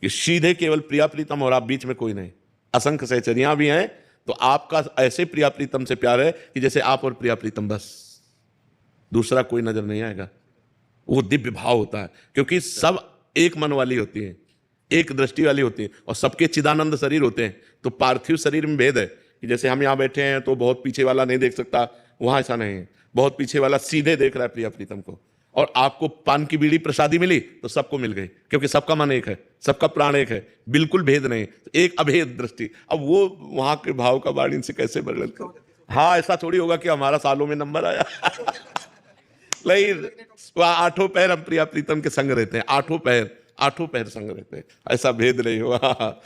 कि सीधे केवल प्रिया प्रीतम और आप, बीच में कोई नहीं। असंख्य सहचरियां भी हैं, तो आपका ऐसे प्रिया प्रीतम से प्यार है कि जैसे आप और प्रिया प्रीतम, बस दूसरा कोई नजर नहीं आएगा। वो दिव्य भाव होता है, क्योंकि सब एक मन वाली होती हैं, एक दृष्टि वाली होती हैं, और सबके चिदानंद शरीर होते हैं। तो पार्थिव शरीर में भेद है कि जैसे हम यहाँ बैठे हैं तो बहुत पीछे वाला नहीं देख सकता, वहां ऐसा नहीं है। बहुत पीछे वाला सीधे देख रहा है प्रिया प्रीतम को। और आपको पान की बीड़ी प्रसादी मिली तो सबको मिल गई, क्योंकि सबका मन एक है, सबका प्राण एक है, बिल्कुल भेद नहीं, तो एक अभेद दृष्टि। अब वो वहां के भाव का वाणी से कैसे वर्णन करें। हाँ, ऐसा थोड़ी होगा कि हमारा सालों में नंबर आया। नहीं, वह आठों पैर हम प्रिया प्रीतम के संग रहते हैं, आठों पैर संग रहते हैं, ऐसा भेद नहीं हुआ।